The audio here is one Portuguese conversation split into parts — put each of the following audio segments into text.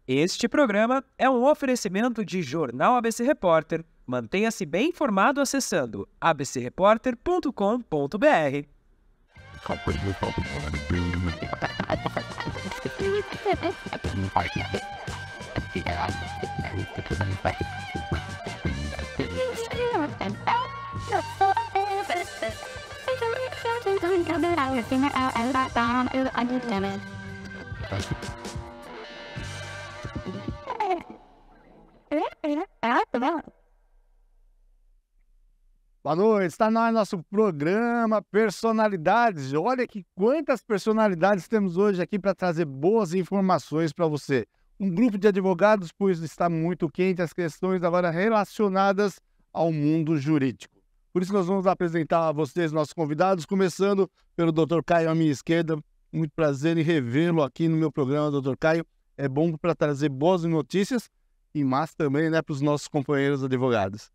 Este programa é um oferecimento de Jornal ABC Repórter. Mantenha-se bem informado acessando abcrepórter.com.br. Boa noite, está no ar nosso programa Personalidades. Olha que quantas personalidades temos hoje aqui para trazer boas informações para você. Um grupo de advogados, pois está muito quente as questões agora relacionadas ao mundo jurídico. Por isso nós vamos apresentar a vocês nossos convidados, começando pelo Dr. Caio à minha esquerda. Muito prazer em revê-lo aqui no meu programa, Dr. Caio. É bom para trazer boas notícias e mais também, para os nossos companheiros advogados.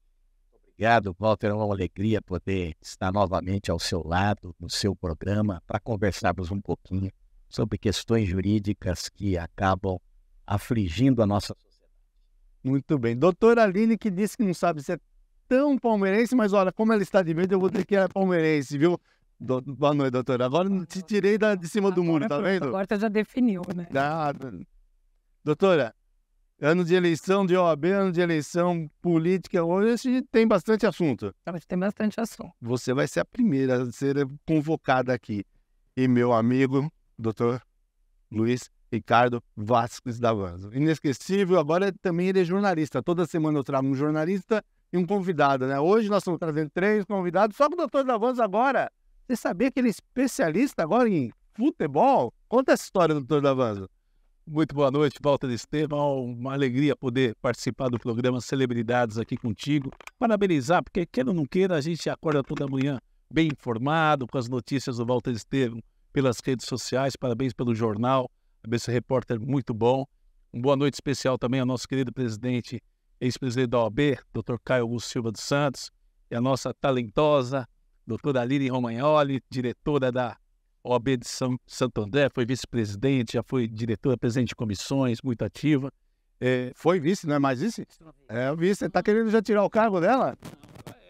Obrigado, Walter. É uma alegria poder estar novamente ao seu lado, no seu programa, para conversarmos um pouquinho sobre questões jurídicas que acabam afligindo a nossa sociedade. Muito bem. Doutora Aline, que disse que não sabe se é tão palmeirense, mas olha, como ela está de verde, eu vou dizer que é palmeirense, viu? Boa noite, doutora. Agora te tirei de cima do muro, tá vendo? Agora você já definiu, né? Doutora, ano de eleição de OAB, ano de eleição política, hoje tem bastante assunto. Hoje tem bastante assunto. Você vai ser a primeira a ser convocada aqui. E meu amigo, doutor Luiz Ricardo Vasques Davanzo. Inesquecível, agora também ele é jornalista. Toda semana eu trago um jornalista e um convidado, né? Hoje nós estamos trazendo 3 convidados, só que o doutor Davanzo agora, você sabia que ele é especialista agora em futebol? Conta essa história, doutor Davanzo. Muito boa noite, Walter Estevam. Uma alegria poder participar do programa Celebridades aqui contigo. Parabenizar, porque queira ou não queira, a gente acorda toda manhã bem informado com as notícias do Walter Estevam pelas redes sociais. Parabéns pelo jornal, ABC Repórter, muito bom. Uma boa noite especial também ao nosso querido presidente, ex-presidente da OAB, Dr. Caio Augusto Silva dos Santos, e a nossa talentosa doutora Aline Romagnoli, diretora da OAB de Santo André, foi vice-presidente, já foi diretora, presidente de comissões, muito ativa. Foi vice, não é mais vice? É vice. Você está querendo já tirar o cargo dela?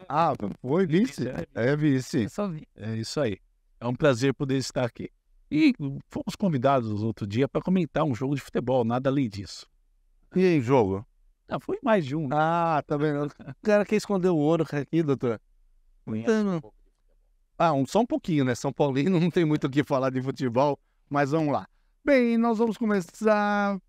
Ah, foi vice. É vice. Eu só vi. É isso aí. É um prazer poder estar aqui. E fomos convidados outro dia para comentar um jogo de futebol, nada além disso. E em jogo? Foi mais de um. Ah, tá vendo? O cara quer esconder o ouro aqui, doutor. Só um pouquinho, né? São Paulino não tem muito o que falar de futebol, mas vamos lá. Bem, nós vamos começar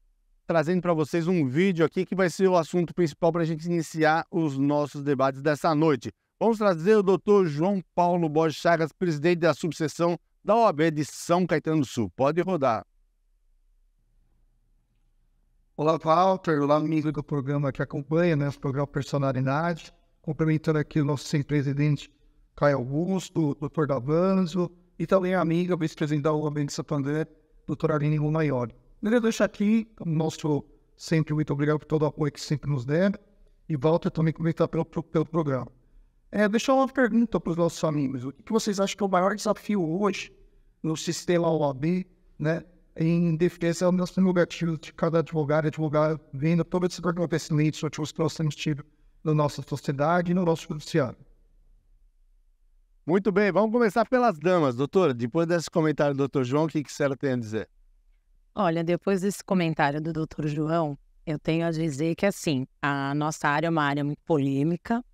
trazendo para vocês um vídeo aqui que vai ser o assunto principal para a gente iniciar os nossos debates dessa noite. Vamos trazer o Dr. João Paulo Borges Chagas, presidente da subseção da OAB de São Caetano do Sul. Pode rodar. Olá, Walter. Olá, amigo do programa que acompanha, né? O programa Personalidade. Cumprimentando aqui o nosso presidente Caio Augusto, Dr. Davanzo, e também a amiga, vice-presidente da OAB de Santo André, doutora Aline Romagnoli. Eu deixo aqui o nosso sempre muito obrigado por todo o apoio que sempre nos der, e Walter também comentar pelo programa. Deixar uma pergunta para os nossos amigos. O que vocês acham que é o maior desafio hoje no sistema OAB, né, em defesa das prerrogativas de cada advogado, vendo todo esse acontecimento que nós temos tido na nossa sociedade e no nosso judiciário? Muito bem, vamos começar pelas damas, doutora. Depois desse comentário do doutor João, o que a senhora tem a dizer? Olha, depois desse comentário do doutor João, eu tenho a dizer que, assim, a nossa área é uma área muito polêmica.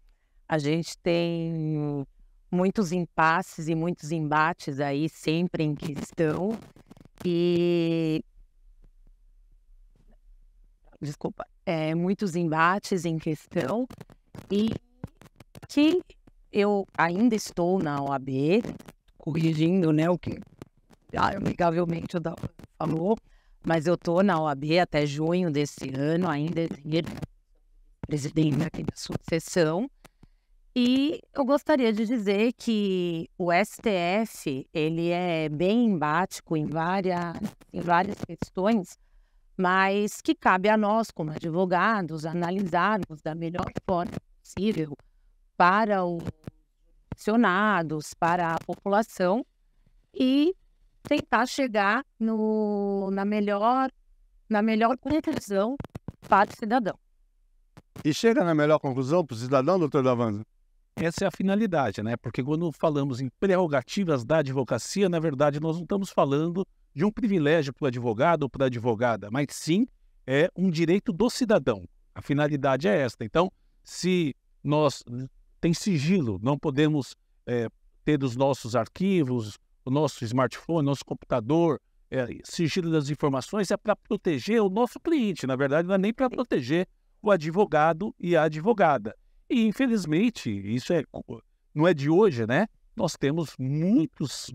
A gente tem muitos impasses e muitos embates aí sempre em questão. Muitos embates em questão e que eu ainda estou na OAB, corrigindo, né, o que amigavelmente o Dalva falou, mas eu estou na OAB até junho desse ano, ainda presidente aqui da subseção, e eu gostaria de dizer que o STF, ele é bem embático em várias questões, mas que cabe a nós, como advogados, analisarmos da melhor forma possível para os acionados, para a população e tentar chegar na melhor na melhor conclusão para o cidadão. E chega na melhor conclusão para o cidadão, doutor Davanzo? Essa é a finalidade, né? Porque quando falamos em prerrogativas da advocacia, na verdade, nós não estamos falando de um privilégio para o advogado ou para a advogada, mas sim é um direito do cidadão. A finalidade é esta. Então, se nós tem sigilo, não podemos ter os nossos arquivos, o nosso smartphone, nosso computador, sigilo das informações é para proteger o nosso cliente. Na verdade, não é nem para proteger o advogado e a advogada. E, infelizmente, isso não é de hoje, né? Nós temos muitos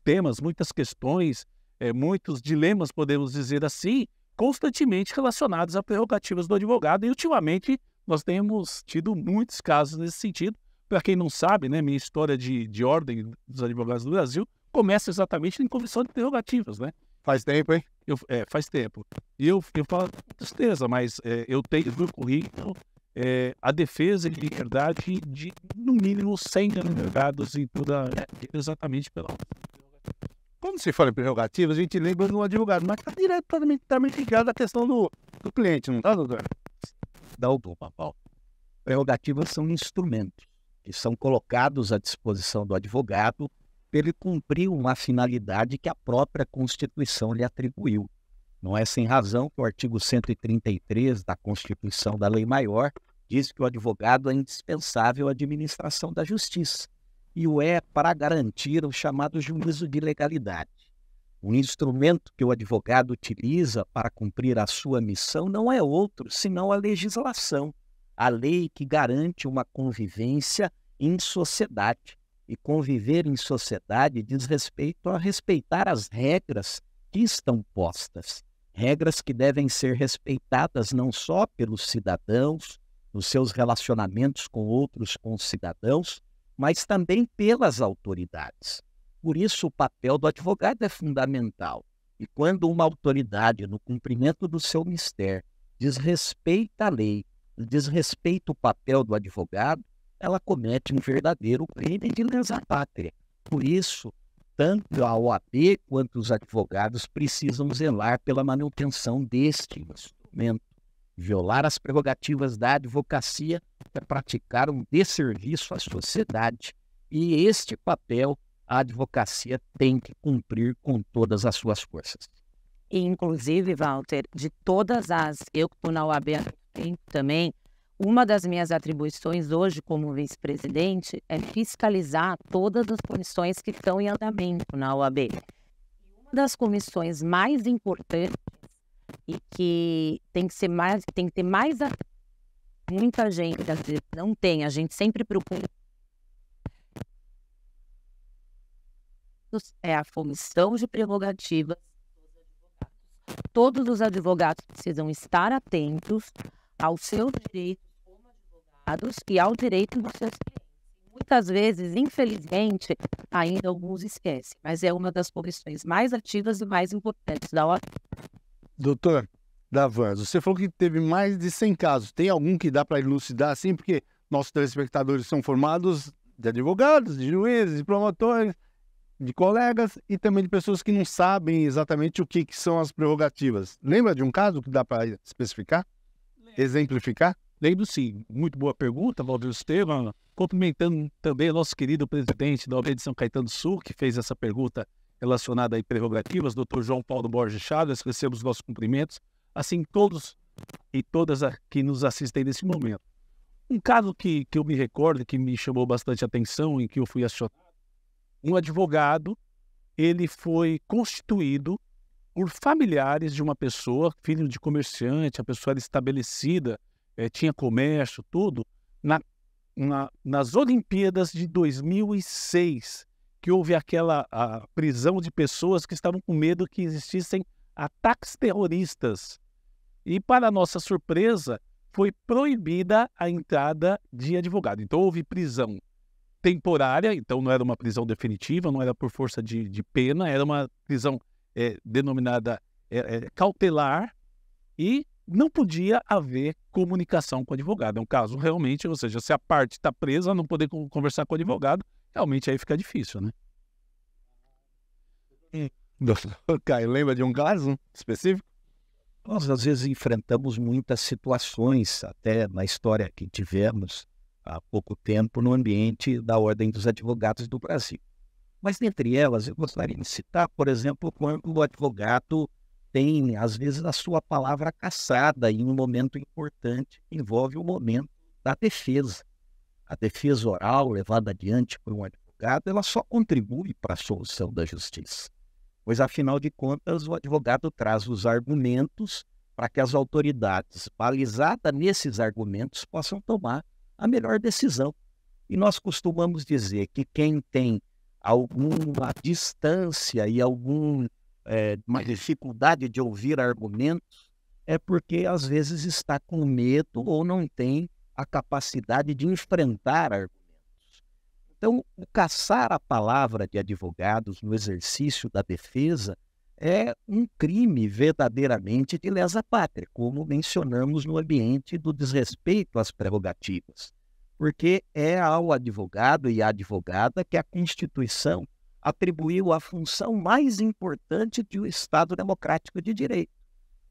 temas, muitas questões, muitos dilemas, podemos dizer assim, constantemente relacionados a prerrogativas do advogado. E, ultimamente, nós temos tido muitos casos nesse sentido. Para quem não sabe, né, minha história de ordem dos advogados do Brasil começa exatamente em comissão de prerrogativas, né? Faz tempo, hein? Faz tempo. E eu falo com tristeza, mas eu tenho no currículo a defesa de liberdade de, no mínimo, 100 advogados em toda... exatamente pela... Quando se fala em prerrogativas, a gente lembra do advogado, mas está diretamente ligado à questão do cliente, não está, doutor? Paulo. Prerrogativas são instrumentos que são colocados à disposição do advogado para ele cumprir uma finalidade que a própria Constituição lhe atribuiu. Não é sem razão que o artigo 133 da Constituição da Lei Maior diz que o advogado é indispensável à administração da justiça e o é para garantir o chamado juízo de legalidade. O instrumento que o advogado utiliza para cumprir a sua missão não é outro senão a legislação, a lei que garante uma convivência em sociedade. E conviver em sociedade diz respeito a respeitar as regras que estão postas. Regras que devem ser respeitadas não só pelos cidadãos, nos seus relacionamentos com outros concidadãos, mas também pelas autoridades. Por isso, o papel do advogado é fundamental. E quando uma autoridade, no cumprimento do seu mistério, desrespeita a lei, desrespeita o papel do advogado, ela comete um verdadeiro crime de lesa pátria. Por isso, tanto a OAB quanto os advogados precisam zelar pela manutenção deste instrumento. Violar as prerrogativas da advocacia é praticar um desserviço à sociedade. E este papel a advocacia tem que cumprir com todas as suas forças. E, inclusive, Walter, de todas eu que estou na OAB há tempo também, uma das minhas atribuições hoje como vice-presidente é fiscalizar todas as comissões que estão em andamento na OAB. Uma das comissões mais importantes e que tem que ter mais muita gente, às vezes não tem, a gente sempre procura, é a comissão de prerrogativas dos advogados. Todos os advogados precisam estar atentos aos seus direitos como advogados e ao direito dos seus clientes. Muitas vezes, infelizmente, ainda alguns esquecem, mas é uma das comissões mais ativas e mais importantes da OAB. Doutor Davanzo, você falou que teve mais de 100 casos. Tem algum que dá para elucidar assim? Porque nossos telespectadores são formados de advogados, de juízes, de promotores, de colegas e também de pessoas que não sabem exatamente o que são as prerrogativas. Lembra de um caso que dá para especificar? Exemplificar? Lembro sim. Muito boa pergunta, Valdir Estevam. Cumprimentando também o nosso querido presidente da OAB de São Caetano do Sul, que fez essa pergunta relacionada a prerrogativas, doutor João Paulo Borges Chaves, recebemos nossos cumprimentos, assim todos e todas que nos assistem nesse momento. Um caso que eu me recordo, que me chamou bastante atenção, em que eu fui acionado, um advogado, ele foi constituído por familiares de uma pessoa, filho de comerciante, a pessoa era estabelecida, tinha comércio, tudo, nas Olimpíadas de 2006, que houve a prisão de pessoas que estavam com medo que existissem ataques terroristas. E, para nossa surpresa, foi proibida a entrada de advogado. Então, houve prisão temporária, então não era uma prisão definitiva, não era por força de pena, era uma prisão denominada cautelar e não podia haver comunicação com o advogado. É um caso realmente, ou seja, se a parte está presa, não poder conversar com o advogado, realmente aí fica difícil, né? Doutor Caio, lembra de um caso específico? Nós, às vezes, enfrentamos muitas situações, até na história que tivemos há pouco tempo, no ambiente da Ordem dos Advogados do Brasil. Mas, dentre elas, eu gostaria de citar, por exemplo, quando o advogado tem, às vezes, a sua palavra cassada em um momento importante, que envolve o momento da defesa. A defesa oral levada adiante por um advogado, ela só contribui para a solução da justiça. Pois, afinal de contas, o advogado traz os argumentos para que as autoridades, balizadas nesses argumentos, possam tomar a melhor decisão. E nós costumamos dizer que quem tem alguma distância e alguma dificuldade de ouvir argumentos é porque, às vezes, está com medo ou não tem a capacidade de enfrentar argumentos. Então, o caçar a palavra de advogados no exercício da defesa é um crime verdadeiramente de lesa pátria, como mencionamos no ambiente do desrespeito às prerrogativas, porque é ao advogado e à advogada que a Constituição atribuiu a função mais importante de um Estado democrático de direito,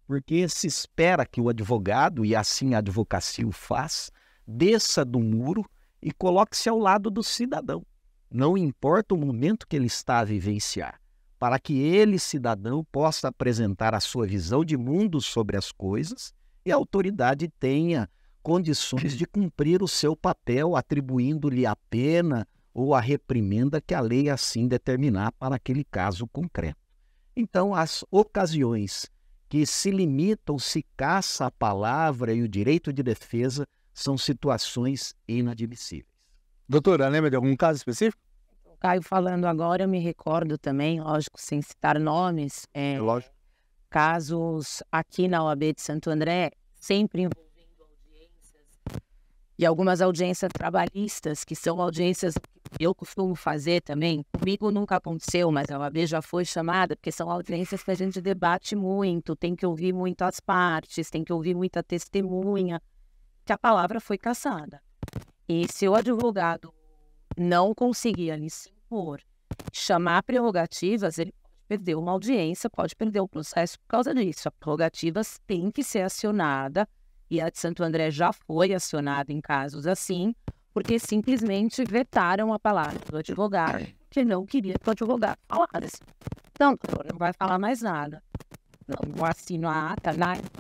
porque se espera que o advogado, e assim a advocacia o faz, desça do muro e coloque-se ao lado do cidadão. Não importa o momento que ele está a vivenciar, para que ele, cidadão, possa apresentar a sua visão de mundo sobre as coisas e a autoridade tenha condições de cumprir o seu papel, atribuindo-lhe a pena ou a reprimenda que a lei assim determinar para aquele caso concreto. Então, as ocasiões que se limitam, se caça a palavra e o direito de defesa são situações inadmissíveis. Doutora, lembra de algum caso específico? O Caio falando agora, eu me recordo também, lógico, sem citar nomes, Lógico. casos aqui na OAB de Santo André, sempre envolvendo audiências, e algumas audiências trabalhistas, que são audiências que eu costumo fazer também. Comigo nunca aconteceu, mas a OAB já foi chamada, porque são audiências que a gente debate muito, tem que ouvir muito as partes, tem que ouvir muita testemunha, que a palavra foi cassada. E se o advogado não conseguir ali se impor, chamar prerrogativas, ele pode perder uma audiência, pode perder o processo por causa disso. A prerrogativas tem que ser acionada, e a de Santo André já foi acionada em casos assim, porque simplesmente vetaram a palavra do advogado, que não queria que o advogado falasse. Então, não vai falar mais nada. Não assino a ata.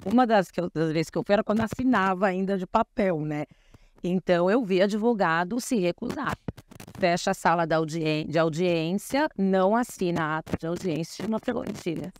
Uma das vezes que eu fui era quando assinava ainda de papel, né? Então, eu vi advogado se recusar. Fecha a sala de audiência, não assina a ata de audiência, chama prerrogativa.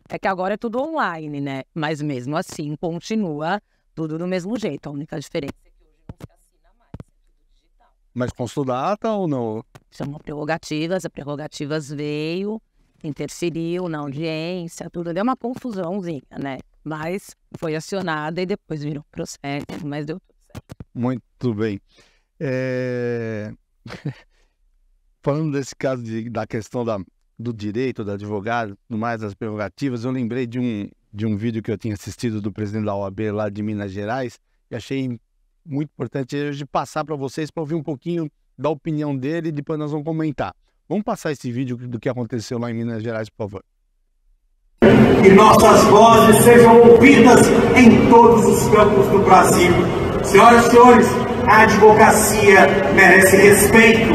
É que agora é tudo online, né? Mas mesmo assim, continua tudo do mesmo jeito. A única diferença é que hoje não se assina mais, é tudo digital. Mas consta a ata ou não? Chama prerrogativas, a prerrogativas veio, interferiu na audiência, tudo. Deu uma confusãozinha, né? Mas foi acionada e depois virou processo, mas deu tudo certo. Muito bem. Falando desse caso da questão do direito do advogado, no mais das prerrogativas, eu lembrei de um vídeo que eu tinha assistido do presidente da OAB lá de Minas Gerais, e achei muito importante hoje passar para vocês, para ouvir um pouquinho da opinião dele e depois nós vamos comentar. Vamos passar esse vídeo do que aconteceu lá em Minas Gerais, por favor. Que nossas vozes sejam ouvidas em todos os campos do Brasil. Senhoras e senhores, a advocacia merece respeito.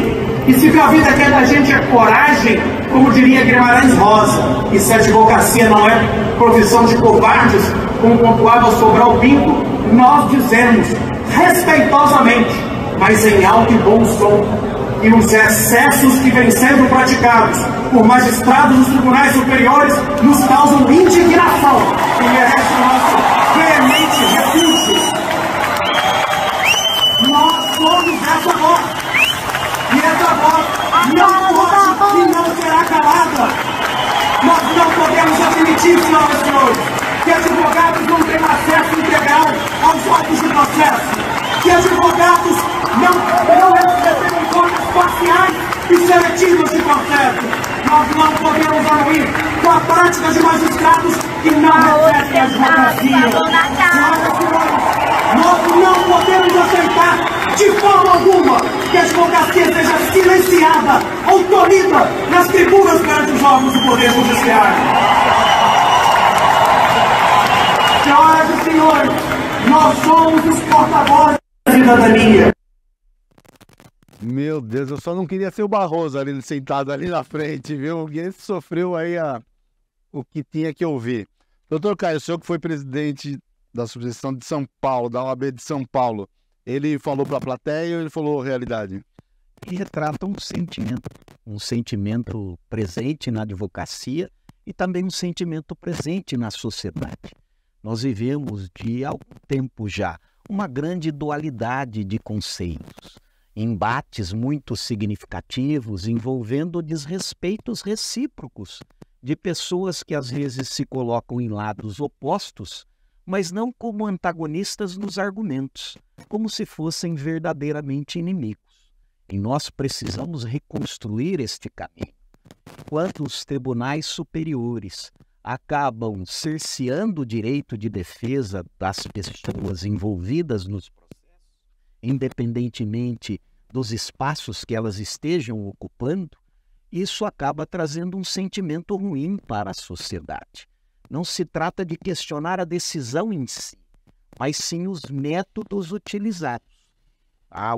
E se a vida quer da gente é coragem, como diria Guimarães Rosa, e se a advocacia não é profissão de covardes, como pontuava Sobral Pinto, nós dizemos respeitosamente, mas em alto e bom som, e os excessos que vêm sendo praticados por magistrados dos tribunais superiores nos causam indignação e merece o nosso veemente repúdio. Nós somos essa voz, e essa voz não pode e não será calada. Nós não podemos admitir, senhoras e senhores, que advogados não têm acesso integral aos autos de processo, que advogados não recebem contas parciais e seletivas de processo. Nós não podemos anuir com a prática de magistrados que não recebem a advocacia. Nós não podemos aceitar de forma alguma que a advocacia seja silenciada ou tolhida nas tribunas perante os órgãos do Poder Judiciário. Nós somos os porta-vozes da cidadania. Meu Deus, eu só não queria ser o Barroso ali sentado ali na frente, viu? Esse sofreu aí o que tinha que ouvir. Doutor Caio, o senhor que foi presidente da subseção de São Paulo, da OAB de São Paulo, ele falou para a plateia ou ele falou realidade? E retrata um sentimento presente na advocacia e também um sentimento presente na sociedade. Nós vivemos de algum tempo já uma grande dualidade de conceitos, embates muito significativos envolvendo desrespeitos recíprocos de pessoas que às vezes se colocam em lados opostos, mas não como antagonistas nos argumentos, como se fossem verdadeiramente inimigos. E nós precisamos reconstruir este caminho. Quando os tribunais superiores acabam cerceando o direito de defesa das pessoas envolvidas nos processos, independentemente dos espaços que elas estejam ocupando, isso acaba trazendo um sentimento ruim para a sociedade. Não se trata de questionar a decisão em si, mas sim os métodos utilizados.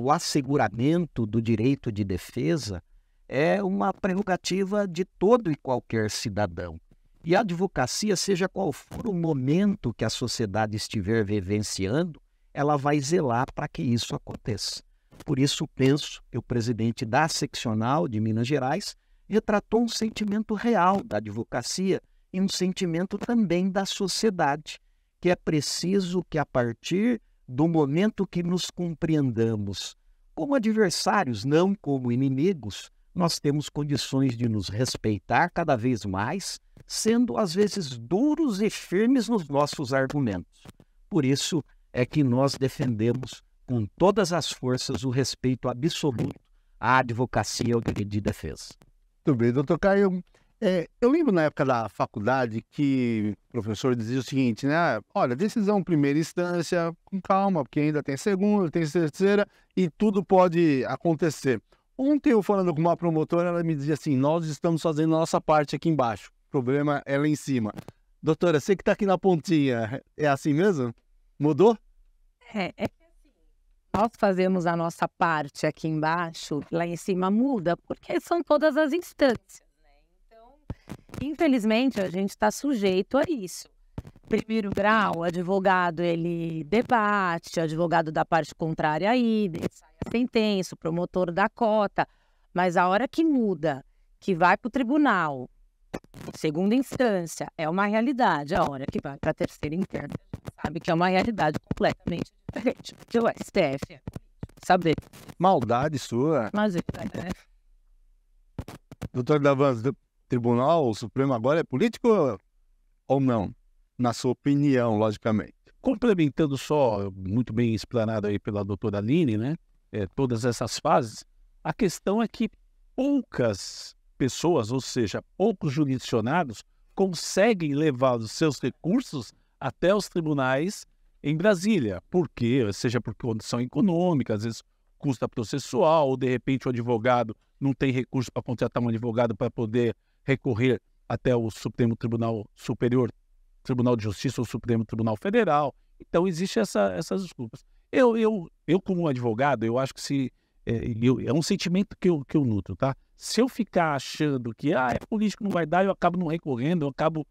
O asseguramento do direito de defesa é uma prerrogativa de todo e qualquer cidadão. E a advocacia, seja qual for o momento que a sociedade estiver vivenciando, ela vai zelar para que isso aconteça. Por isso, penso que o presidente da seccional de Minas Gerais retratou um sentimento real da advocacia e um sentimento também da sociedade, que é preciso que, a partir do momento que nos compreendamos como adversários, não como inimigos, nós temos condições de nos respeitar cada vez mais, sendo às vezes duros e firmes nos nossos argumentos. Por isso é que nós defendemos com todas as forças o respeito absoluto à advocacia e ao direito de defesa. Muito bem, doutor Caio. Eu lembro na época da faculdade que o professor dizia o seguinte, né? Olha, decisão primeira instância, com calma, porque ainda tem segunda, tem terceira e tudo pode acontecer. Ontem eu falando com uma promotora, ela me dizia assim, nós estamos fazendo a nossa parte aqui embaixo, o problema é lá em cima. Doutora, você que está aqui na pontinha, é assim mesmo? Mudou? Nós fazemos a nossa parte aqui embaixo, lá em cima muda, porque são todas as instâncias, né? Então, infelizmente, a gente está sujeito a isso. Primeiro grau, o advogado, ele debate, o advogado da parte contrária aí, sai a sentença, o promotor dá cota, mas a hora que muda, que vai para o tribunal, segunda instância, é uma realidade. A hora que vai para a terceira interna, a gente sabe que é uma realidade completamente diferente, porque o STF é saber. Maldade sua. Mas né? Doutor Davans, o Tribunal Supremo agora é político ou não? Na sua opinião, logicamente. Complementando só, muito bem explanado aí pela doutora Aline, né? Todas essas fases, a questão é que poucas pessoas, ou seja, poucos jurisdicionados, conseguem levar os seus recursos até os tribunais em Brasília. Por quê? Seja por condição econômica, às vezes custa processual, ou de repente o advogado não tem recurso para contratar um advogado para poder recorrer até o Supremo Tribunal Superior, Tribunal de Justiça ou Supremo Tribunal Federal. Então, existem essas desculpas. Eu como advogado, eu acho que é um sentimento que eu nutro, tá? Se eu ficar achando que é político, não vai dar, eu acabo não recorrendo, eu acabo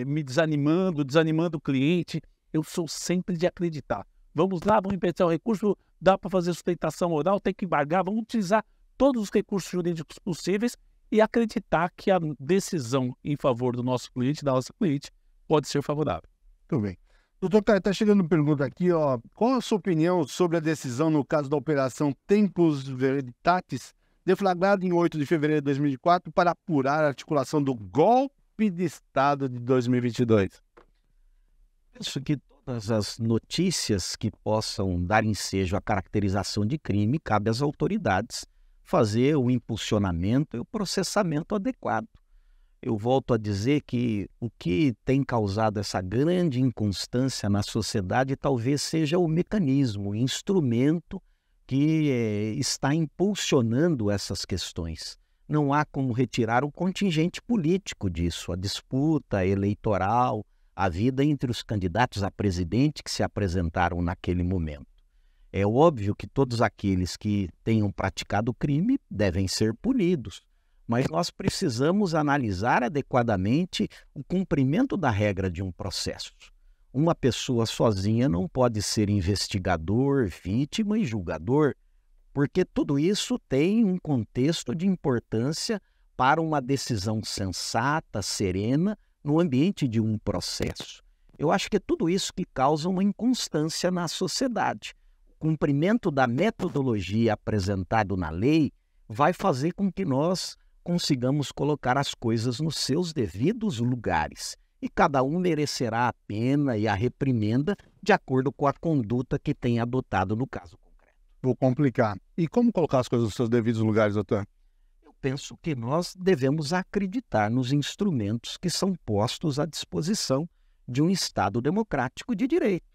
me desanimando o cliente. Eu sou sempre de acreditar. Vamos lá, vamos emprestar o recurso, dá para fazer sustentação oral, tem que embargar, vamos utilizar todos os recursos jurídicos possíveis e acreditar que a decisão em favor do nosso cliente, da nossa cliente, pode ser favorável. Muito bem. Doutor Caio, está chegando uma pergunta aqui, ó. Qual a sua opinião sobre a decisão no caso da Operação Tempus Veritatis, deflagrada em 8 de fevereiro de 2004 para apurar a articulação do golpe de Estado de 2022? Penso que todas as notícias que possam dar ensejo à caracterização de crime, cabe às autoridades fazer o impulsionamento e o processamento adequado. Eu volto a dizer que o que tem causado essa grande inconstância na sociedade talvez seja o mecanismo, o instrumento que está impulsionando essas questões. Não há como retirar o contingente político disso, a disputa eleitoral, a vida entre os candidatos a presidente que se apresentaram naquele momento. É óbvio que todos aqueles que tenham praticado crime devem ser punidos, mas nós precisamos analisar adequadamente o cumprimento da regra de um processo. Uma pessoa sozinha não pode ser investigador, vítima e julgador, porque tudo isso tem um contexto de importância para uma decisão sensata, serena, no ambiente de um processo. Eu acho que é tudo isso que causa uma inconstância na sociedade. O cumprimento da metodologia apresentada na lei vai fazer com que nós consigamos colocar as coisas nos seus devidos lugares. E cada um merecerá a pena e a reprimenda de acordo com a conduta que tenha adotado no caso concreto. Vou complicar. E como colocar as coisas nos seus devidos lugares, doutor? Eu penso que nós devemos acreditar nos instrumentos que são postos à disposição de um Estado democrático de direito.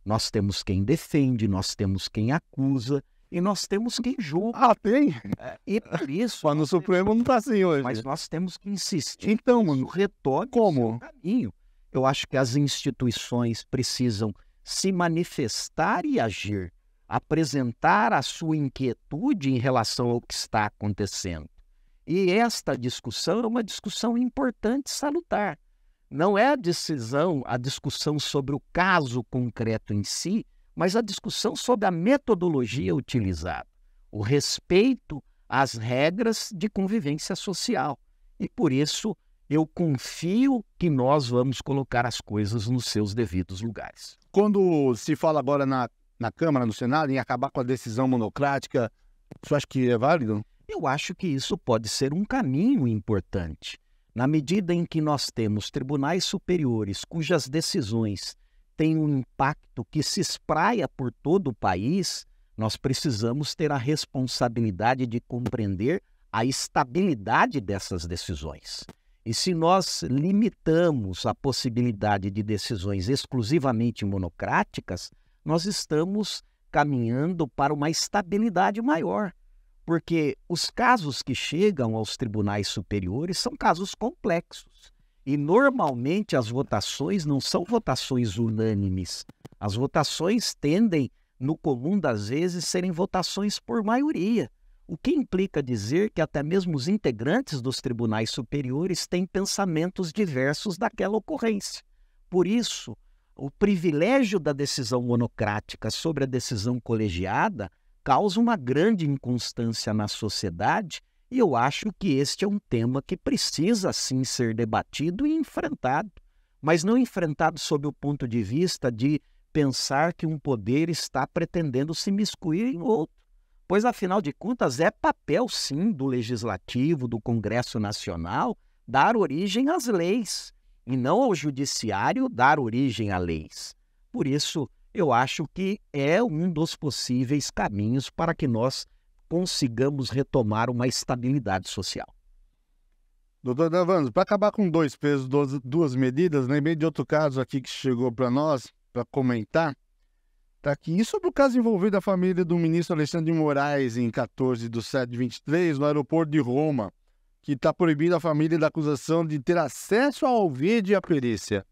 Nós temos quem defende, nós temos quem acusa e nós temos quem julga. Ah, tem? E por isso... Só no Supremo não está assim hoje. Mas nós temos que insistir. Então, que mano, isso retome como? o seu caminho. Eu acho que as instituições precisam se manifestar e agir, apresentar a sua inquietude em relação ao que está acontecendo. E esta discussão é uma discussão importante e salutar. Não é a discussão sobre o caso concreto em si, mas a discussão sobre a metodologia utilizada, o respeito às regras de convivência social. E por isso eu confio que nós vamos colocar as coisas nos seus devidos lugares. Quando se fala agora na Câmara, no Senado, em acabar com a decisão monocrática, você acha que é válido? Eu acho que isso pode ser um caminho importante. Na medida em que nós temos tribunais superiores cujas decisões têm um impacto que se espraia por todo o país, nós precisamos ter a responsabilidade de compreender a estabilidade dessas decisões. E se nós limitamos a possibilidade de decisões exclusivamente monocráticas, nós estamos caminhando para uma estabilidade maior. Porque os casos que chegam aos tribunais superiores são casos complexos. E, normalmente, as votações não são votações unânimes. As votações tendem, no comum das vezes, serem votações por maioria. O que implica dizer que até mesmo os integrantes dos tribunais superiores têm pensamentos diversos daquela ocorrência. Por isso, o privilégio da decisão monocrática sobre a decisão colegiada causa uma grande inconstância na sociedade e eu acho que este é um tema que precisa sim ser debatido e enfrentado, mas não enfrentado sob o ponto de vista de pensar que um poder está pretendendo se miscuir em outro, pois afinal de contas é papel sim do Legislativo, do Congresso Nacional, dar origem às leis e não ao Judiciário dar origem a leis. Por isso, eu acho que é um dos possíveis caminhos para que nós consigamos retomar uma estabilidade social. Doutor Davando, para acabar com 2 pesos, 2 medidas, lembrei de outro caso aqui que chegou para nós, para comentar. Está aqui. E sobre o caso envolvendo a família do ministro Alexandre de Moraes em 14/7/23, no aeroporto de Roma, que está proibindo a família da acusação de ter acesso ao vídeo e à perícia.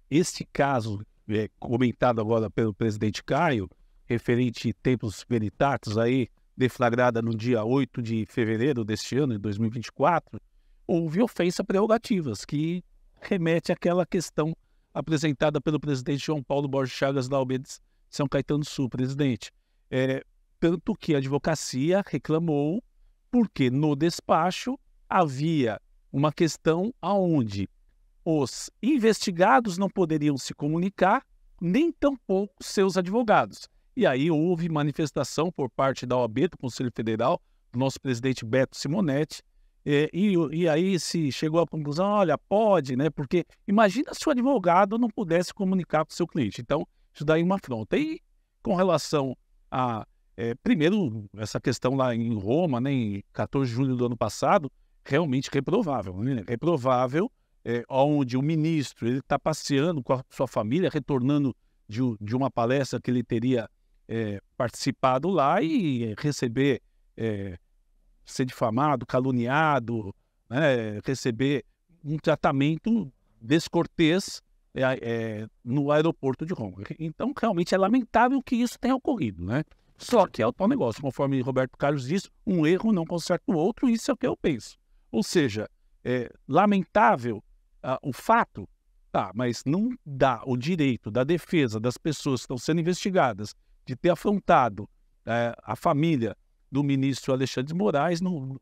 Este caso comentado agora pelo presidente Caio, referente a tempus veritatis, aí, deflagrada no dia 8 de fevereiro deste ano, de 2024, houve ofensa a prerrogativas, que remete àquela questão apresentada pelo presidente João Paulo Borges Chagas da OAB de São Caetano do Sul, presidente. Tanto que a advocacia reclamou porque no despacho havia uma questão onde os investigados não poderiam se comunicar, nem tampouco seus advogados. E aí houve manifestação por parte da OAB, do Conselho Federal, do nosso presidente Beto Simonetti, e aí se chegou à conclusão, olha, pode, né? Porque imagina se o advogado não pudesse comunicar com o seu cliente. Então, isso daí é uma afronta. E com relação a, primeiro, essa questão lá em Roma, né, em 14 de julho do ano passado, realmente reprovável, né? Reprovável, onde o ministro está passeando com a sua família, retornando de uma palestra que ele teria participado lá e receber, ser difamado, caluniado, né, receber um tratamento descortês no aeroporto de Hong Kong. Então, realmente é lamentável que isso tenha ocorrido, né? Só que é o tal negócio, conforme Roberto Carlos disse, um erro não conserta o outro, isso é o que eu penso. Ou seja, é lamentável o fato, mas não dá o direito da defesa das pessoas que estão sendo investigadas de ter afrontado a família do ministro Alexandre de Moraes, não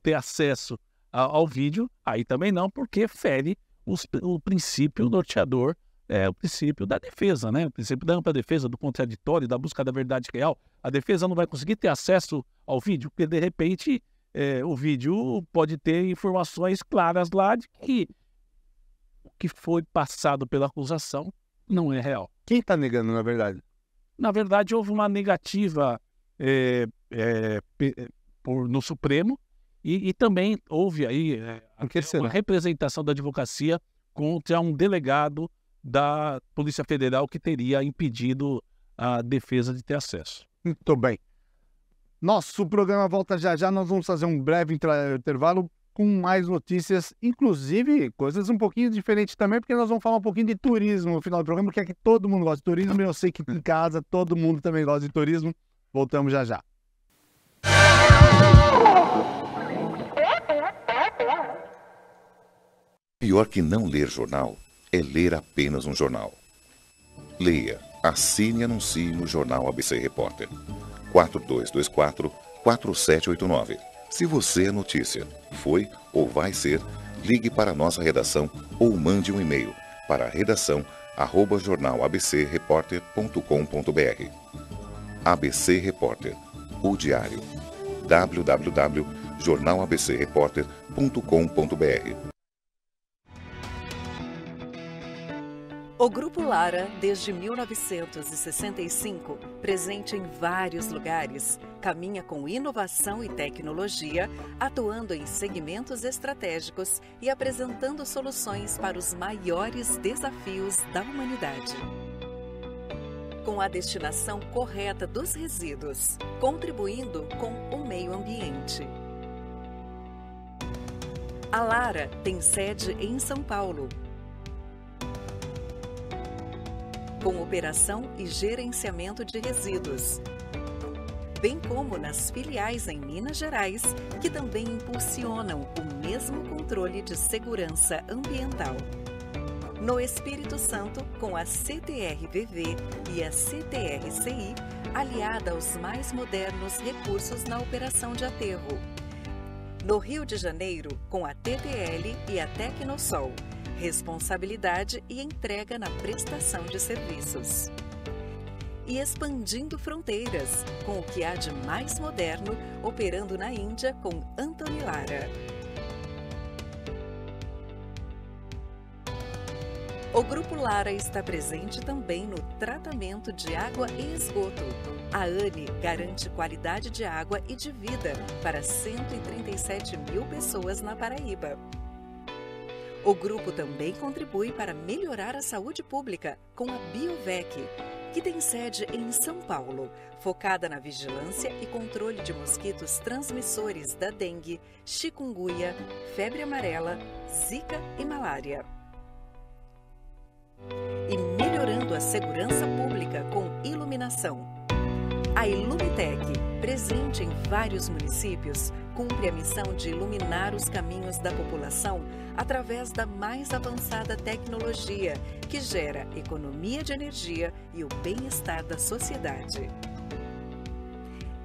ter acesso ao vídeo, aí também não, porque fere o princípio norteador, o princípio da defesa, né? O princípio da ampla defesa, do contraditório, da busca da verdade real. A defesa não vai conseguir ter acesso ao vídeo, porque de repente o vídeo pode ter informações claras lá de que o que foi passado pela acusação não é real. Quem está negando, na verdade? Na verdade, houve uma negativa no Supremo e também houve aí uma representação da advocacia contra um delegado da Polícia Federal que teria impedido a defesa de ter acesso. Muito bem. Nosso programa volta já já. Nós vamos fazer um breve intervalo com mais notícias, inclusive coisas um pouquinho diferentes também, porque nós vamos falar um pouquinho de turismo no final do programa, porque aqui todo mundo gosta de turismo e eu sei que em casa todo mundo também gosta de turismo. Voltamos já já. Pior que não ler jornal é ler apenas um jornal. Leia, assine e anuncie no Jornal ABC Repórter. 4224-4789. Se você é notícia, foi ou vai ser, ligue para a nossa redação ou mande um e-mail para redação@jornalabcreporter.com.br. ABC Repórter, o diário. www.jornalabcreporter.com.br. O Grupo Lara, desde 1965, presente em vários lugares, caminha com inovação e tecnologia, atuando em segmentos estratégicos e apresentando soluções para os maiores desafios da humanidade. Com a destinação correta dos resíduos, contribuindo com o meio ambiente. A Lara tem sede em São Paulo, com operação e gerenciamento de resíduos, bem como nas filiais em Minas Gerais, que também impulsionam o mesmo controle de segurança ambiental. No Espírito Santo, com a CTR-VV e a CTR-CI, aliada aos mais modernos recursos na operação de aterro. No Rio de Janeiro, com a TTL e a Tecnosol, responsabilidade e entrega na prestação de serviços. E expandindo fronteiras, com o que há de mais moderno, operando na Índia com Antony Lara. O Grupo Lara está presente também no tratamento de água e esgoto. A ANE garante qualidade de água e de vida para 137 mil pessoas na Paraíba. O grupo também contribui para melhorar a saúde pública com a Biovec, que tem sede em São Paulo, focada na vigilância e controle de mosquitos transmissores da dengue, chikungunya, febre amarela, zika e malária. E melhorando a segurança pública com iluminação. A Ilumitec, presente em vários municípios, cumpre a missão de iluminar os caminhos da população através da mais avançada tecnologia, que gera economia de energia e o bem-estar da sociedade.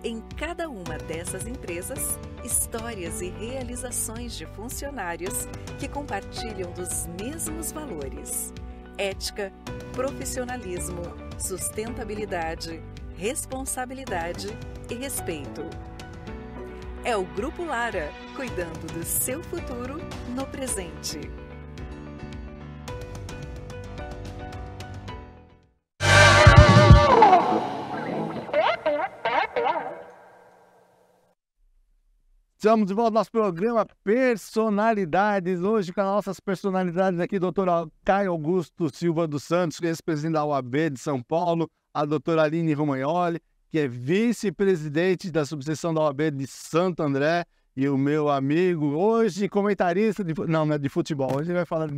Em cada uma dessas empresas, histórias e realizações de funcionários que compartilham dos mesmos valores: ética, profissionalismo, sustentabilidade, responsabilidade e respeito. É o Grupo Lara, cuidando do seu futuro no presente. Estamos de volta ao nosso programa Personalidades. Hoje com as nossas personalidades aqui, doutor Caio Augusto Silva dos Santos, ex-presidente da OAB de São Paulo, a doutora Aline Romagnoli, que é vice-presidente da subseção da OAB de Santo André, e o meu amigo, hoje comentarista de... Não, não é de futebol, hoje ele vai falar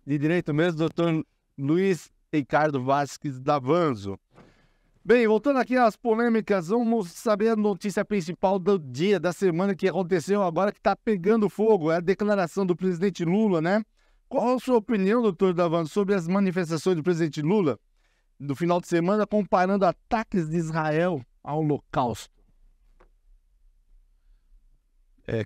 de direito mesmo, doutor Luiz Ricardo Vasques Davanzo. Bem, voltando aqui às polêmicas, vamos saber a notícia principal do dia, da semana que aconteceu agora, que está pegando fogo, é a declaração do presidente Lula, né? Qual a sua opinião, doutor Davanzo, sobre as manifestações do presidente Lula no final de semana, comparando ataques de Israel ao Holocausto?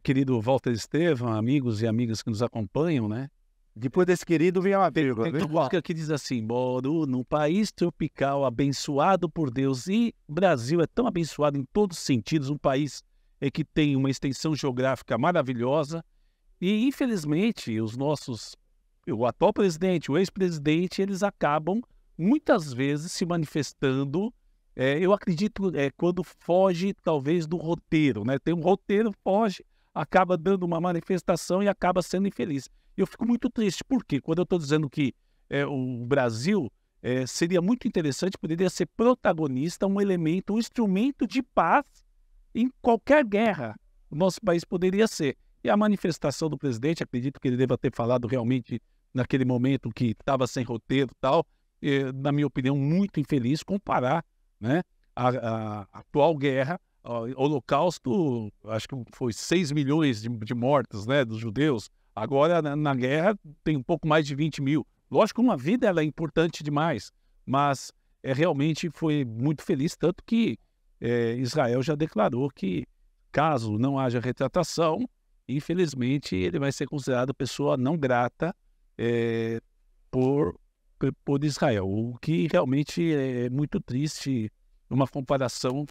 Querido Walter Estevam, amigos e amigas que nos acompanham, né? Depois desse querido vem uma vírgula. Tem uma música que diz assim: moro num país tropical abençoado por Deus. E o Brasil é tão abençoado em todos os sentidos, um país que tem uma extensão geográfica maravilhosa. E, infelizmente, o atual presidente, o ex-presidente, eles acabam muitas vezes se manifestando, eu acredito, quando foge talvez do roteiro, né? Tem um roteiro, foge, acaba dando uma manifestação e acaba sendo infeliz. Eu fico muito triste, porque quando eu estou dizendo que o Brasil seria muito interessante, poderia ser protagonista, um elemento, um instrumento de paz em qualquer guerra. O nosso país poderia ser. E a manifestação do presidente, acredito que ele deva ter falado realmente naquele momento que estava sem roteiro e tal, na minha opinião, muito infeliz comparar, né, a atual guerra, o Holocausto, acho que foi 6 milhões de mortos, né, dos judeus. Agora, na guerra, tem um pouco mais de 20 mil. Lógico que uma vida ela é importante demais, mas realmente foi muito feliz, tanto que Israel já declarou que, caso não haja retratação, infelizmente, ele vai ser considerado pessoa não grata por Israel, o que realmente é muito triste, uma comparação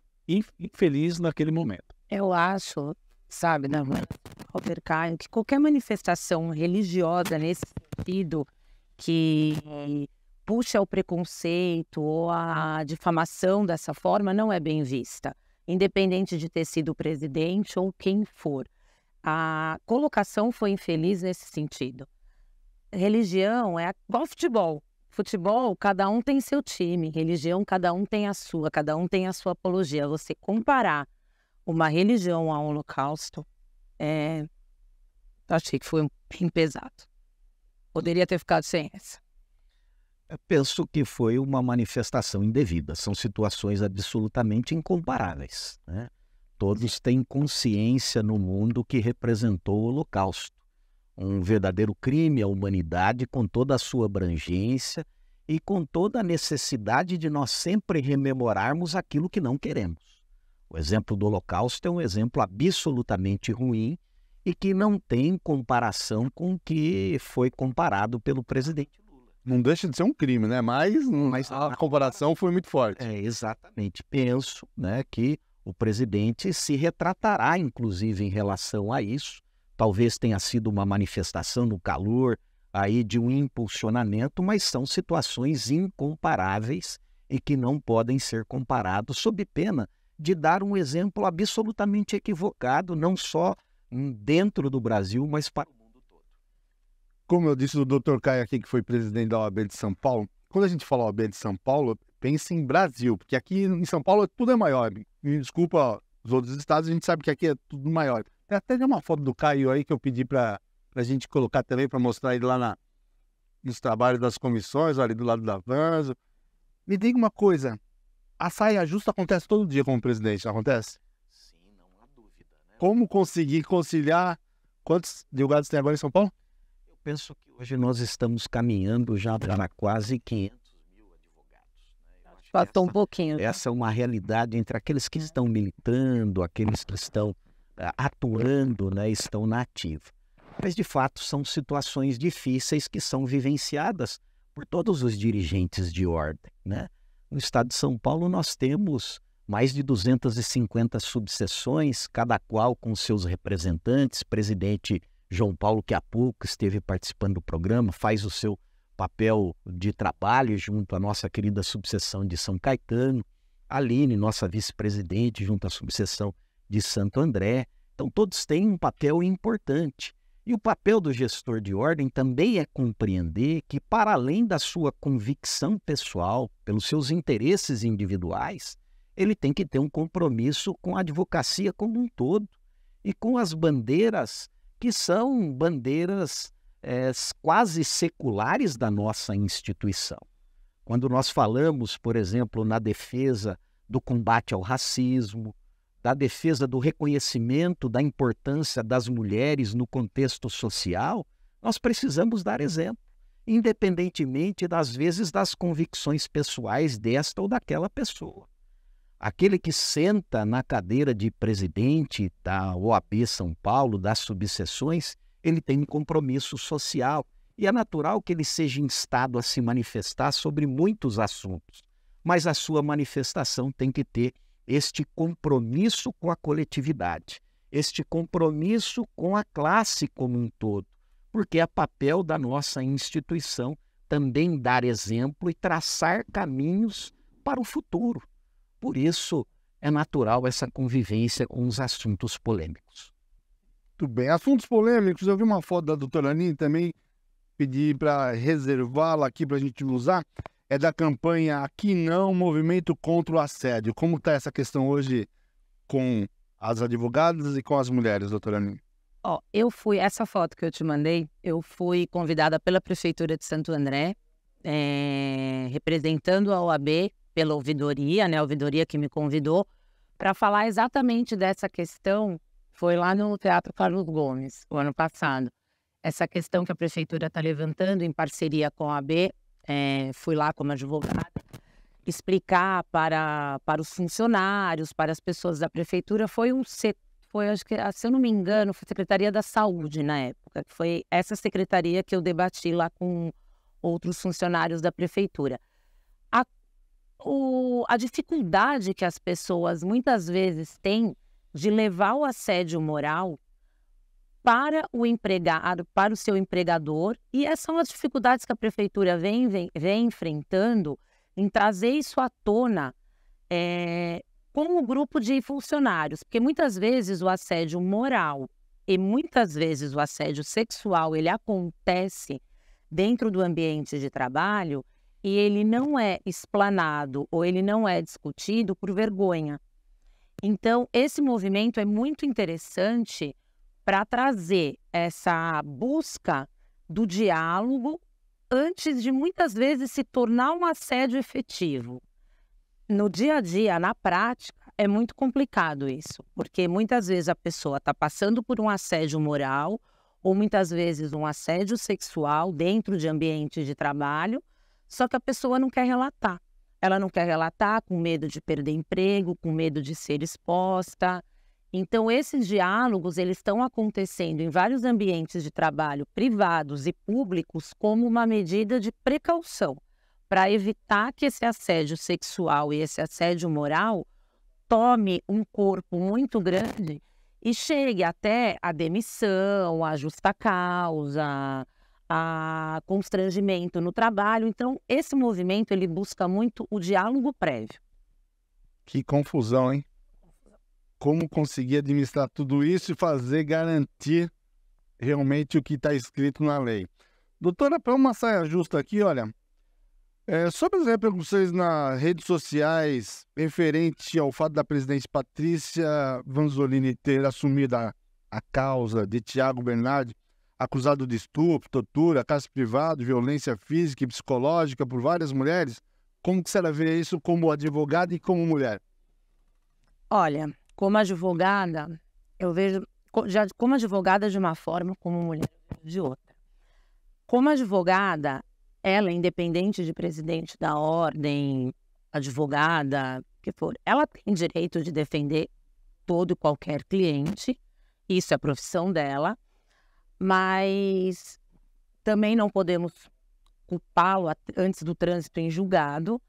infeliz naquele momento. Eu acho, sabe, Walter Caio, que qualquer manifestação religiosa nesse sentido que puxa o preconceito ou a difamação dessa forma não é bem vista, independente de ter sido o presidente ou quem for. A colocação foi infeliz nesse sentido. Religião é igual futebol. Futebol, cada um tem seu time. Religião, cada um tem a sua. Cada um tem a sua apologia. Você comparar uma religião ao Holocausto, achei que foi bem pesado. Poderia ter ficado sem essa. Eu penso que foi uma manifestação indevida. São situações absolutamente incomparáveis, né? Todos têm consciência no mundo que representou o Holocausto. Um verdadeiro crime à humanidade, com toda a sua abrangência e com toda a necessidade de nós sempre rememorarmos aquilo que não queremos. O exemplo do Holocausto é um exemplo absolutamente ruim e que não tem comparação com o que foi comparado pelo presidente Lula. Não deixa de ser um crime, né? Mas a comparação foi muito forte. Exatamente. Penso, né, que o presidente se retratará, inclusive, em relação a isso. Talvez tenha sido uma manifestação no calor aí de um impulsionamento, mas são situações incomparáveis e que não podem ser comparados, sob pena de dar um exemplo absolutamente equivocado, não só dentro do Brasil, mas para o mundo todo. Como eu disse do Dr. Caio aqui, que foi presidente da OAB de São Paulo, quando a gente fala OAB de São Paulo, pensa em Brasil, porque aqui em São Paulo tudo é maior. Me desculpa os outros estados, a gente sabe que aqui é tudo maior. Tem até uma foto do Caio aí que eu pedi para a gente colocar também, para mostrar ele lá nos trabalhos das comissões, ali do lado da Vanzo. Me diga uma coisa, a saia justa acontece todo dia com o presidente, não acontece? Sim, não há dúvida, né? Como conseguir conciliar? Quantos advogados tem agora em São Paulo? Eu penso que hoje nós estamos caminhando já para quase 500 mil advogados. Né? Faltou um pouquinho. Essa é uma realidade entre aqueles que estão militando, aqueles que estão atuando, né, estão na ativa. Mas, de fato, são situações difíceis que são vivenciadas por todos os dirigentes de ordem, né? No estado de São Paulo, nós temos mais de 250 subseções, cada qual com seus representantes. Presidente João Paulo, que há pouco esteve participando do programa, faz o seu papel de trabalho junto à nossa querida subseção de São Caetano. Aline, nossa vice-presidente, junto à subseção de Santo André. Então, todos têm um papel importante. E o papel do gestor de ordem também é compreender que, para além da sua convicção pessoal, pelos seus interesses individuais, ele tem que ter um compromisso com a advocacia como um todo e com as bandeiras que são bandeiras quase seculares da nossa instituição. Quando nós falamos, por exemplo, na defesa do combate ao racismo, da defesa do reconhecimento da importância das mulheres no contexto social, nós precisamos dar exemplo, independentemente, às vezes, das convicções pessoais desta ou daquela pessoa. Aquele que senta na cadeira de presidente da OAB São Paulo, das subseções, ele tem um compromisso social e é natural que ele seja instado a se manifestar sobre muitos assuntos, mas a sua manifestação tem que ter este compromisso com a coletividade, este compromisso com a classe como um todo, porque é papel da nossa instituição também dar exemplo e traçar caminhos para o futuro. Por isso, é natural essa convivência com os assuntos polêmicos. Muito bem. Assuntos polêmicos, eu vi uma foto da doutora Aline também, pedi para reservá-la aqui para a gente usar. É da campanha Aqui Não, Movimento contra o Assédio. Como está essa questão hoje com as advogadas e com as mulheres, doutora Aline? Essa foto que eu te mandei, eu fui convidada pela Prefeitura de Santo André, representando a OAB pela ouvidoria, né, a ouvidoria que me convidou, para falar exatamente dessa questão. Foi lá no Teatro Carlos Gomes, o ano passado. Essa questão que a Prefeitura está levantando em parceria com a OAB, fui lá como advogada, explicar para os funcionários, para as pessoas da Prefeitura, foi, acho que, se eu não me engano, foi a Secretaria da Saúde na época, que foi essa secretaria que eu debati lá com outros funcionários da Prefeitura. A dificuldade que as pessoas muitas vezes têm de levar o assédio moral para o empregado, para o seu empregador, e essas são as dificuldades que a Prefeitura vem enfrentando em trazer isso à tona com o grupo de funcionários, porque muitas vezes o assédio moral e muitas vezes o assédio sexual, ele acontece dentro do ambiente de trabalho e ele não é explanado ou ele não é discutido por vergonha. Então, esse movimento é muito interessante para trazer essa busca do diálogo antes de muitas vezes se tornar um assédio efetivo. No dia a dia, na prática, é muito complicado isso, porque muitas vezes a pessoa está passando por um assédio moral ou muitas vezes um assédio sexual dentro de ambiente de trabalho, só que a pessoa não quer relatar. Ela não quer relatar com medo de perder emprego, com medo de ser exposta. Então, esses diálogos, eles estão acontecendo em vários ambientes de trabalho privados e públicos como uma medida de precaução, para evitar que esse assédio sexual e esse assédio moral tome um corpo muito grande e chegue até a demissão, a justa causa, a constrangimento no trabalho. Então, esse movimento, ele busca muito o diálogo prévio. Que confusão, hein? Como conseguir administrar tudo isso e garantir realmente o que está escrito na lei. Doutora, para uma saia justa aqui, olha, sobre as repercussões nas redes sociais referente ao fato da presidente Patrícia Vanzolini ter assumido a causa de Tiago Bernardi, acusado de estupro, tortura, caso privado, violência física e psicológica por várias mulheres, como que você vê isso como advogada e como mulher? Olha, como advogada, eu vejo como advogada de uma forma, como mulher de outra. Como advogada, ela, independente de presidente da ordem, advogada, que for, ela tem direito de defender todo e qualquer cliente, isso é a profissão dela, mas também não podemos culpá-lo antes do trânsito em julgado,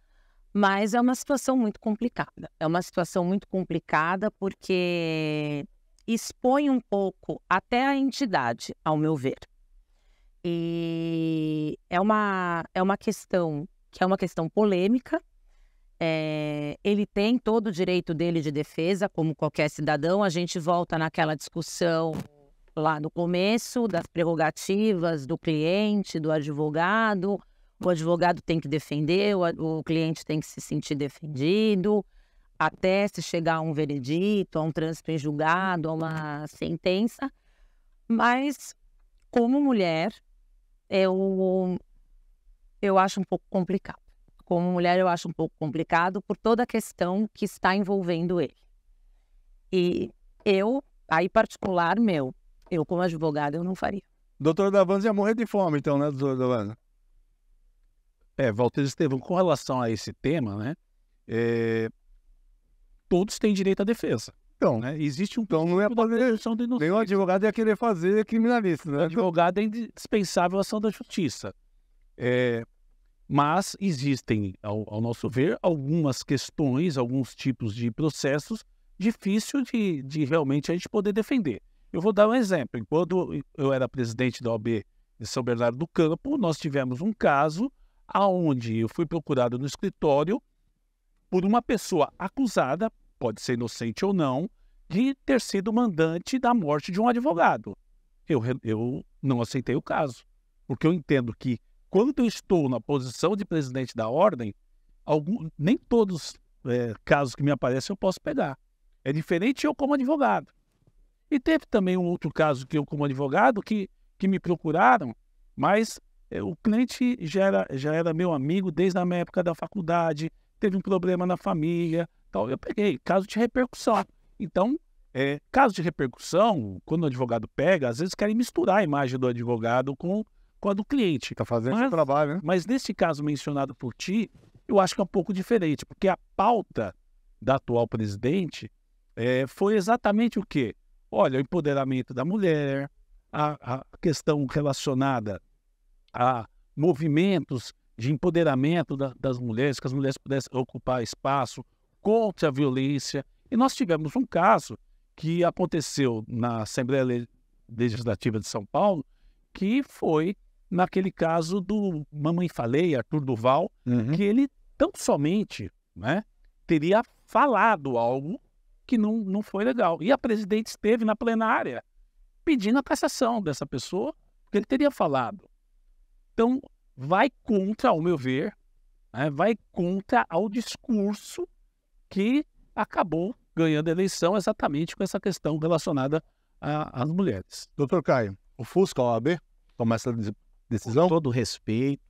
mas é uma situação muito complicada. É uma situação muito complicada porque expõe um pouco até a entidade, ao meu ver. E é uma questão que é uma questão polêmica. Ele tem todo o direito dele de defesa, como qualquer cidadão. A gente volta naquela discussão lá no começo das prerrogativas do cliente, do advogado. O advogado tem que defender, o cliente tem que se sentir defendido, até se chegar a um veredito, a um trânsito em julgado, a uma sentença. Mas, como mulher, eu acho um pouco complicado. Como mulher, eu acho um pouco complicado por toda a questão que está envolvendo ele. E eu, aí particular meu, eu como advogada, eu não faria. Doutor Davans ia morrer de fome, então, né, doutor Davans? Walter Estevam, com relação a esse tema, né, todos têm direito à defesa. Então, né? Existe um então não ia poder, de nenhum advogado ia querer fazer criminalista, né? O advogado é indispensável à ação da justiça. Mas existem, ao nosso ver, algumas questões, alguns tipos de processos difíceis de realmente a gente poder defender. Eu vou dar um exemplo. Quando eu era presidente da OAB de São Bernardo do Campo, nós tivemos um caso onde eu fui procurado no escritório por uma pessoa acusada, pode ser inocente ou não, de ter sido mandante da morte de um advogado. Eu não aceitei o caso, porque eu entendo que quando eu estou na posição de presidente da ordem, nem todos casos que me aparecem eu posso pegar. É diferente eu como advogado. E teve também um outro caso que eu como advogado que me procuraram, mas o cliente já era meu amigo desde a minha época da faculdade, teve um problema na família, tal. Eu peguei caso de repercussão. Então, caso de repercussão, quando o advogado pega, às vezes querem misturar a imagem do advogado com a do cliente. Está fazendo esse trabalho, né? Mas nesse caso mencionado por ti, eu acho que é um pouco diferente, porque a pauta da atual presidente foi exatamente o quê? Olha, o empoderamento da mulher, a questão relacionada a movimentos de empoderamento das mulheres, que as mulheres pudessem ocupar espaço contra a violência. E nós tivemos um caso que aconteceu na Assembleia Legislativa de São Paulo, que foi naquele caso do Mamãe Falei, Arthur Duval, que ele tão somente, né, teria falado algo que não foi legal. E a presidente esteve na plenária pedindo a cassação dessa pessoa, porque ele teria falado. Então, vai contra, ao meu ver, vai contra ao discurso que acabou ganhando a eleição exatamente com essa questão relacionada às mulheres. Doutor Caio, o Fusca, a OAB, toma essa decisão? Com todo respeito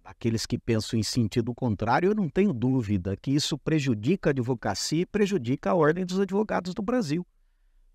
àqueles que pensam em sentido contrário, eu não tenho dúvida que isso prejudica a advocacia e prejudica a ordem dos advogados do Brasil.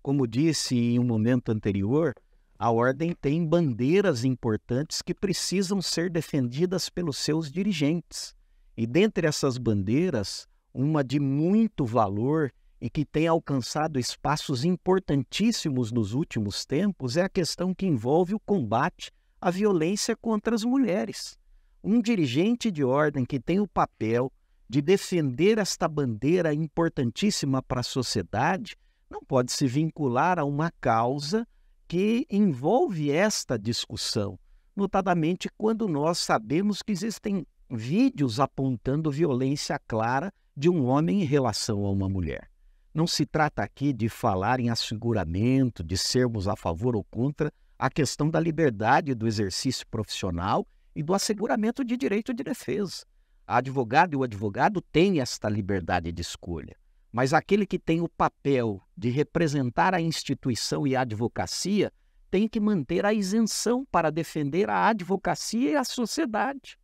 Como disse em um momento anterior, a ordem tem bandeiras importantes que precisam ser defendidas pelos seus dirigentes. E dentre essas bandeiras, uma de muito valor e que tem alcançado espaços importantíssimos nos últimos tempos é a questão que envolve o combate à violência contra as mulheres. Um dirigente de ordem que tem o papel de defender esta bandeira importantíssima para a sociedade não pode se vincular a uma causa que envolve esta discussão, notadamente quando nós sabemos que existem vídeos apontando violência clara de um homem em relação a uma mulher. Não se trata aqui de falar em asseguramento, de sermos a favor ou contra a questão da liberdade do exercício profissional e do asseguramento de direito de defesa. A advogada e o advogado têm esta liberdade de escolha, mas aquele que tem o papel de representar a instituição e a advocacia tem que manter a isenção para defender a advocacia e a sociedade.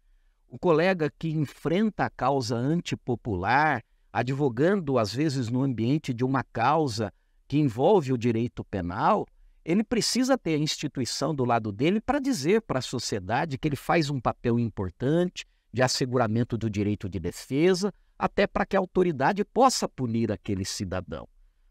O colega que enfrenta a causa antipopular, advogando às vezes no ambiente de uma causa que envolve o direito penal, ele precisa ter a instituição do lado dele para dizer para a sociedade que ele faz um papel importante de asseguramento do direito de defesa, até para que a autoridade possa punir aquele cidadão.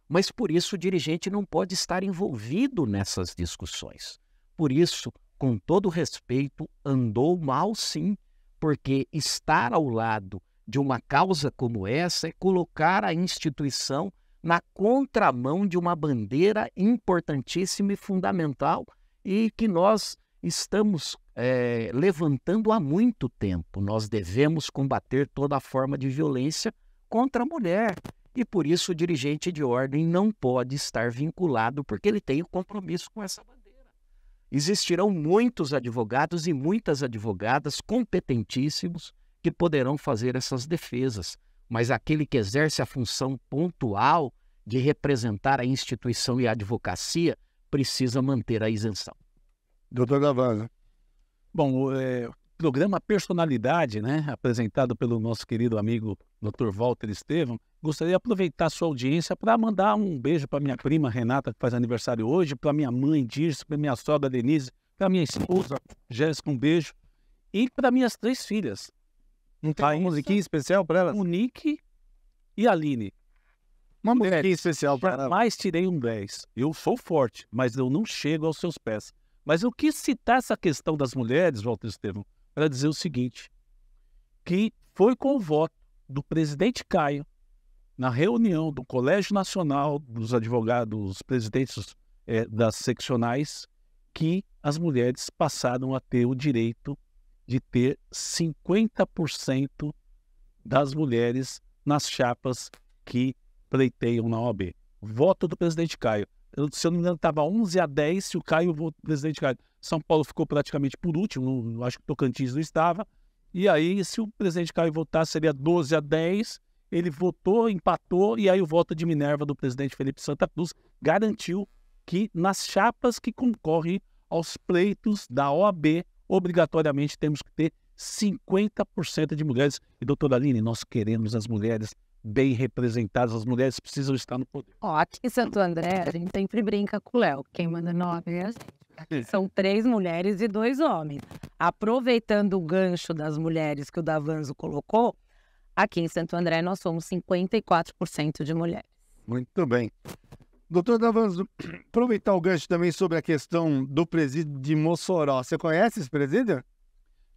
Mas por isso o dirigente não pode estar envolvido nessas discussões. Por isso, com todo respeito, andou mal sim, porque estar ao lado de uma causa como essa é colocar a instituição na contramão de uma bandeira importantíssima e fundamental e que nós estamos levantando há muito tempo. Nós devemos combater toda forma de violência contra a mulher e por isso o dirigente de ordem não pode estar vinculado porque ele tem o compromisso com essa bandeira. Existirão muitos advogados e muitas advogadas competentíssimos que poderão fazer essas defesas, mas aquele que exerce a função pontual de representar a instituição e a advocacia precisa manter a isenção. Doutor Davans, Bom, o programa Personalidade, né, apresentado pelo nosso querido amigo Dr. Walter Estevam, gostaria de aproveitar a sua audiência para mandar um beijo para minha prima Renata, que faz aniversário hoje, para minha mãe Dirce, para minha sogra Denise, para minha esposa Jéssica, um beijo, e para minhas 3 filhas. Não tem uma musiquinha especial para elas? Monique e Aline. Uma musiquinha especial para elas. Jamais tirei um 10. Eu sou forte, mas eu não chego aos seus pés. Mas eu quis citar essa questão das mulheres, Walter Estevam, para dizer o seguinte, que foi com o voto do presidente Caio, na reunião do Colégio Nacional dos Advogados, presidentes das seccionais, que as mulheres passaram a ter o direito de ter 50% das mulheres nas chapas que pleiteiam na OAB. Voto do presidente Caio. Se eu não me engano, estava 11-10 se o Caio votou o presidente Caio. São Paulo ficou praticamente por último, acho que Tocantins não estava. E aí, se o presidente Caio votasse, seria 12-10. Ele votou, empatou, e aí o voto de Minerva do presidente Felipe Santa Cruz garantiu que nas chapas que concorrem aos pleitos da OAB, obrigatoriamente temos que ter 50% de mulheres. E, doutora Aline, nós queremos as mulheres bem representadas, as mulheres precisam estar no poder. Ó, aqui em Santo André, a gente sempre brinca com o Léo. Quem manda 9 é a gente. Aqui são 3 mulheres e 2 homens. Aproveitando o gancho das mulheres que o Davanzo colocou, aqui em Santo André nós somos 54% de mulheres. Muito bem. Doutor Davanzo, aproveitar o gancho também sobre a questão do presídio de Mossoró. Você conhece esse presídio?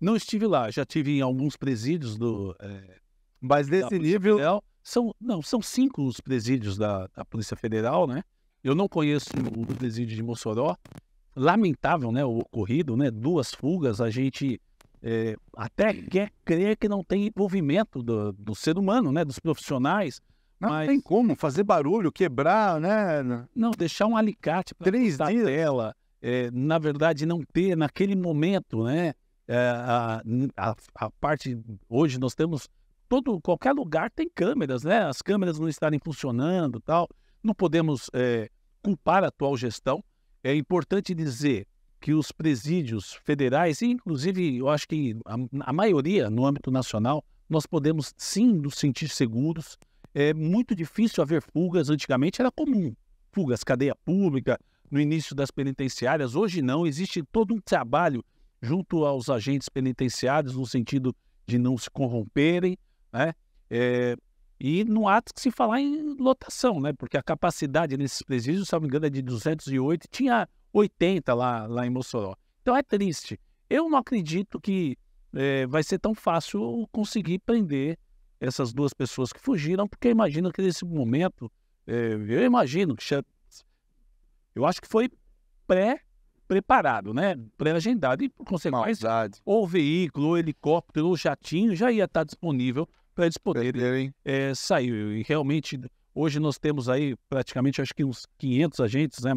Não estive lá, já estive em alguns presídios mas desse nível... Federal. São 5 os presídios da Polícia Federal, né? Eu não conheço o presídio de Mossoró. Lamentável, né, o ocorrido, né? 2 fugas, a gente até quer crer que não tem envolvimento do ser humano, né? Dos profissionais. Não tem como fazer barulho, quebrar, né? Não, deixar um alicate para 3 dias. Tela, na verdade, não ter naquele momento, né? A parte, hoje nós temos, qualquer lugar tem câmeras, né? As câmeras não estarem funcionando e tal. Não podemos culpar a atual gestão. É importante dizer que os presídios federais, e inclusive eu acho que a maioria no âmbito nacional, nós podemos sim nos sentir seguros. É muito difícil haver fugas, antigamente era comum. Fugas, cadeia pública, no início das penitenciárias, hoje não, existe todo um trabalho junto aos agentes penitenciários, no sentido de não se corromperem, né? E não há que se falar em lotação, né? Porque a capacidade nesses presídios, se não me engano, é de 208, tinha 80 lá em Mossoró. Então é triste. Eu não acredito que vai ser tão fácil conseguir prender essas 2 pessoas que fugiram, porque eu imagino que nesse momento, eu acho que foi pré-preparado, né? Pré-agendado, e por consequência, ou veículo, ou helicóptero, ou jatinho, já ia estar disponível para eles poderem sair. E realmente, hoje nós temos aí praticamente, acho que uns 500 agentes, né?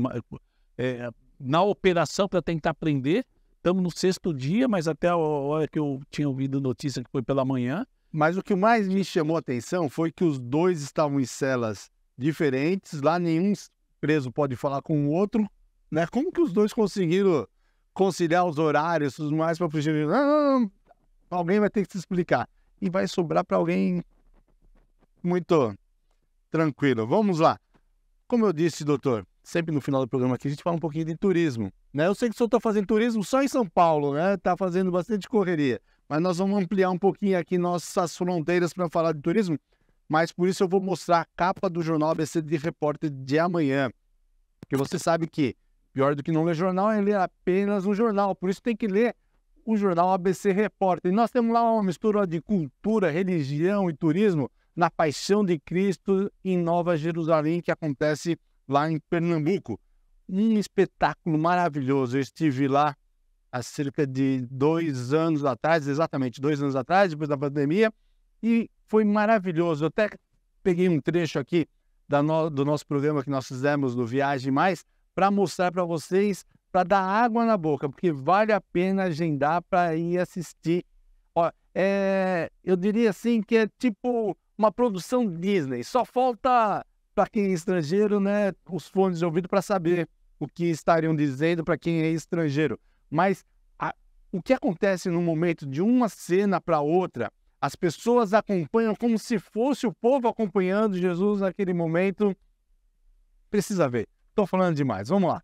Na operação para tentar prender. Estamos no 6º dia, mas até a hora que eu tinha ouvido notícia que foi pela manhã. Mas o que mais me chamou a atenção foi que os 2 estavam em celas diferentes, lá nenhum preso pode falar com o outro, né? Como que os 2 conseguiram conciliar os horários e tudo mais para fugir? Não, alguém vai ter que se explicar. E vai sobrar para alguém muito tranquilo. Vamos lá. Como eu disse, doutor, sempre no final do programa aqui a gente fala um pouquinho de turismo, né? Eu sei que o senhor está fazendo turismo só em São Paulo, né? Está fazendo bastante correria. Mas nós vamos ampliar um pouquinho aqui nossas fronteiras para falar de turismo. Mas por isso eu vou mostrar a capa do jornal ABC de Repórter de amanhã. Porque você sabe que pior do que não ler jornal é ler apenas um jornal. Por isso tem que ler o jornal ABC Repórter. E nós temos lá uma mistura de cultura, religião e turismo na Paixão de Cristo em Nova Jerusalém, que acontece lá em Pernambuco. Um espetáculo maravilhoso. Eu estive lá há cerca de 2 anos atrás, exatamente 2 anos atrás, depois da pandemia, e foi maravilhoso. Eu até peguei um trecho aqui do nosso programa que nós fizemos no Viagem Mais, para mostrar para vocês, para dar água na boca, porque vale a pena agendar para ir assistir. Ó, eu diria assim que é tipo uma produção Disney, só falta para quem é estrangeiro, né, os fones de ouvido para saber o que estariam dizendo para quem é estrangeiro. Mas o que acontece no momento de uma cena para outra, as pessoas acompanham como se fosse o povo acompanhando Jesus naquele momento. Precisa ver. Estou falando demais. Vamos lá.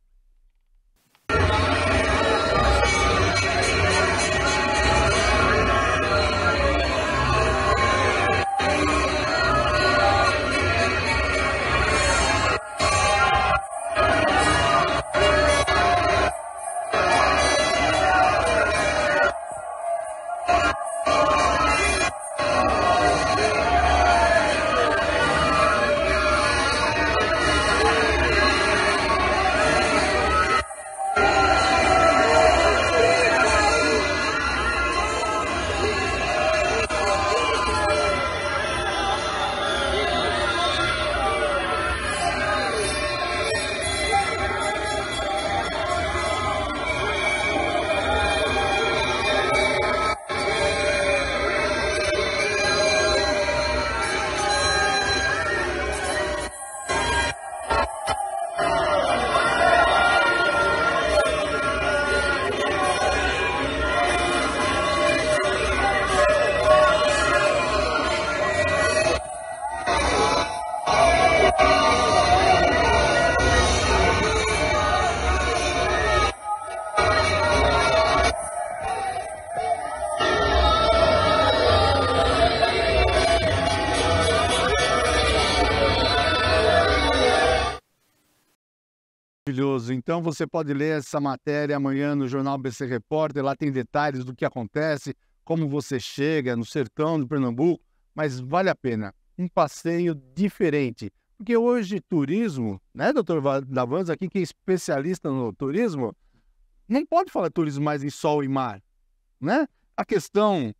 Maravilhoso. Então você pode ler essa matéria amanhã no Jornal ABC Repórter. Lá tem detalhes do que acontece, como você chega no sertão do Pernambuco, mas vale a pena. Um passeio diferente. Porque hoje turismo, né, doutor Davanzo, aqui que é especialista no turismo, não pode falar turismo mais em sol e mar, né? A questão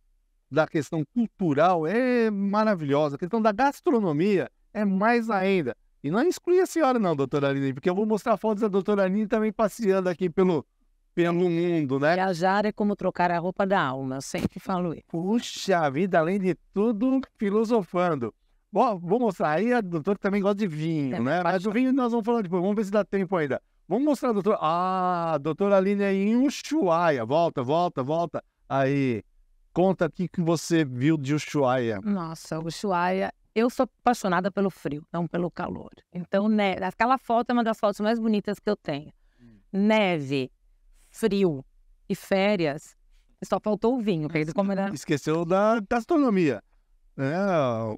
cultural é maravilhosa, a questão da gastronomia é mais ainda. E não exclui a senhora não, doutora Aline, porque eu vou mostrar fotos da doutora Aline também passeando aqui pelo mundo, né? Viajar é como trocar a roupa da alma, eu sempre falo isso. Puxa vida, além de tudo, filosofando. Bom, vou mostrar aí, a doutora também gosta de vinho, né? Mas do vinho nós vamos falar depois, vamos ver se dá tempo ainda. Vamos mostrar a doutora... Ah, a doutora Aline é em Ushuaia. Volta. Aí, conta aqui que você viu de Ushuaia. Nossa, Ushuaia... Eu sou apaixonada pelo frio, não pelo calor. Então, aquela foto é uma das fotos mais bonitas que eu tenho. Neve, frio e férias. Só faltou o vinho. Esqueceu da gastronomia.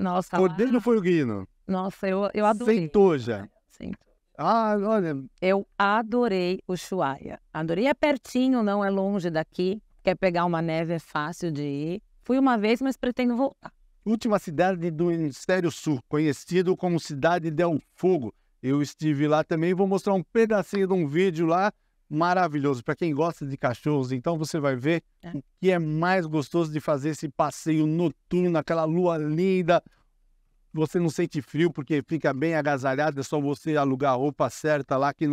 Nossa, cordeiro foi o guino. Nossa, eu adorei. Sentou já. Sentou. Ah, olha. Eu adorei o Ushuaia. Adorei. É pertinho, não é longe daqui. Quer pegar uma neve, é fácil de ir. Fui uma vez, mas pretendo voltar. Última cidade do Hemisfério Sul, conhecido como Cidade del Fogo. Eu estive lá também, vou mostrar um pedacinho de um vídeo lá maravilhoso. Para quem gosta de cachorros, então você vai ver o que é mais gostoso de fazer esse passeio noturno, aquela lua linda. Você não sente frio porque fica bem agasalhado, é só você alugar a roupa certa lá que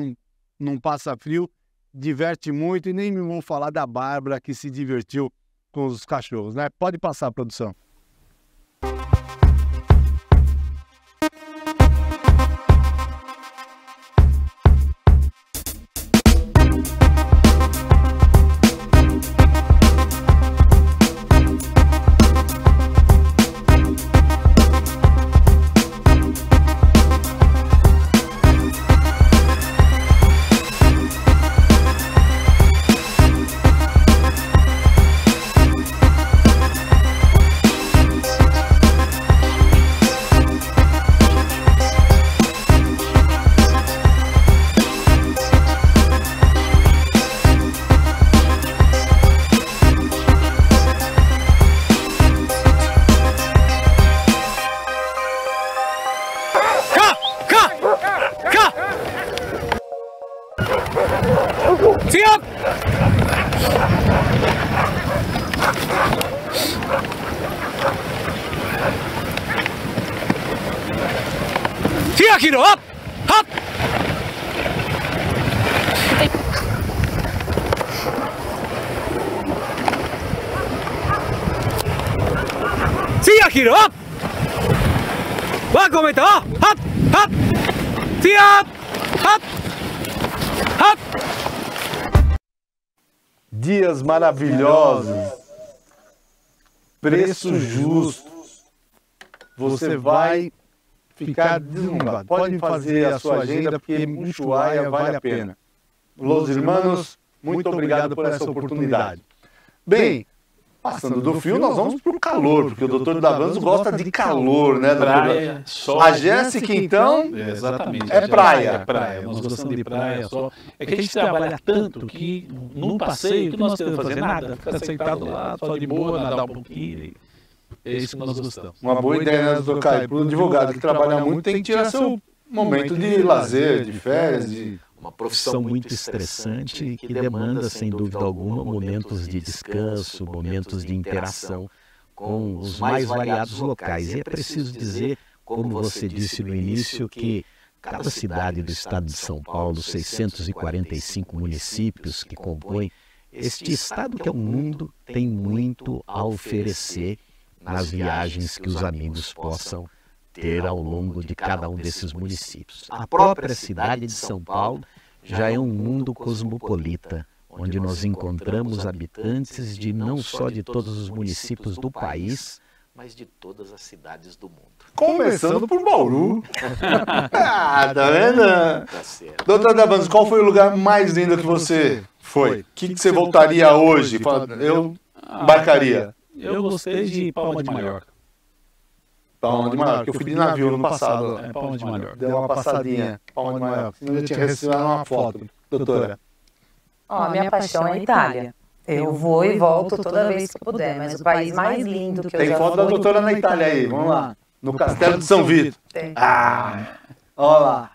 não passa frio. Diverte muito e nem me vou falar da Bárbara que se divertiu com os cachorros, né? Pode passar, produção. dias maravilhosos, preço justo. Você vai ficar deslumbrado. Pode fazer a sua agenda porque Ushuaia vale a pena. Los irmãos, muito obrigado por essa oportunidade. Bem, passando do frio, nós vamos para o calor, porque o Dr. Davanzo gosta de calor, né, Praia, sol. A Jéssica, então, Exatamente. é praia. É praia. Nós gostamos de praia, sol. É que a gente trabalha tanto que num passeio que nós queremos fazer nada. Ficar sentado lá, só de boa, nadar um pouquinho. É isso que nós gostamos. Uma boa ideia, né, doutor Caio? Para o advogado que trabalha muito, tem que tirar seu momento de lazer, de férias, de... Uma profissão muito estressante que demanda, sem dúvida alguma, momentos de descanso, momentos de interação com os mais variados locais. E é preciso dizer, como você disse no início, que cada cidade do estado de São Paulo, 645 municípios que compõem este estado que é um mundo, tem muito a oferecer nas viagens que os amigos possam ter ao longo de cada um desses municípios. A própria cidade de São Paulo já é um mundo cosmopolita, onde nós encontramos habitantes de não só de todos os municípios do país, mas de todas as cidades do mundo. Começando por Bauru. Ah, tá vendo? Tá certo. Doutor Davanzo, qual foi o lugar mais lindo que você foi? O que você voltaria hoje? Eu embarcaria. Eu gostei de Palma de Mallorca. Palma de Mallorca, eu fui de navio no passado. É, Palma de Mallorca. Deu uma passadinha, Palma de Mallorca. Senão eu tinha recebido uma foto, doutora. Ó, a minha paixão é a Itália. Eu vou e volto toda vez que puder, mas o país mais lindo que eu Tem já foto da fui... doutora na Itália aí, vamos lá. No Castelo de São Vito. Tem. Ah, olha lá.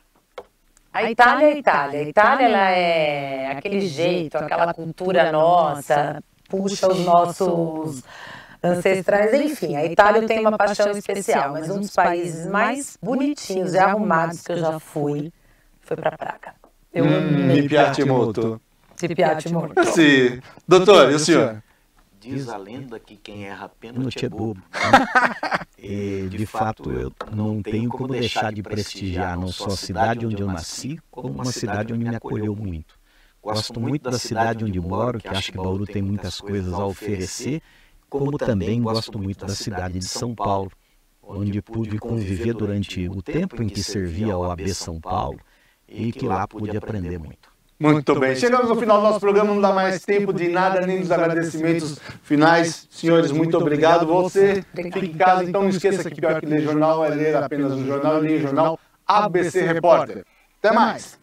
A Itália é a Itália. A Itália, ela é aquele jeito, aquela cultura nossa, puxa os nossos ancestrais, enfim. A Itália tem uma paixão especial, mas um dos países mais bonitinhos e arrumados que eu já fui foi para Praga. Eu amei. Mi piace molto. Ti piace molto. Sim. Doutor, e o senhor? Diz a lenda que quem erra pênalti é bobo. E, de fato, eu não tenho como deixar de prestigiar não só a cidade onde eu nasci, como uma cidade onde me acolheu muito. Gosto muito da cidade onde moro, que acho que Bauru tem muitas coisas a oferecer, como também gosto muito da cidade de São Paulo, onde pude conviver durante o tempo em que servia a OAB São Paulo e que lá pude aprender muito. Muito bem. Chegamos no final do nosso programa, não dá mais tempo de nada, nem dos agradecimentos finais. Senhores, muito obrigado. Você fica em casa, então não esqueça que pior que ler jornal é ler apenas um jornal, ler o jornal ABC Repórter. Até mais!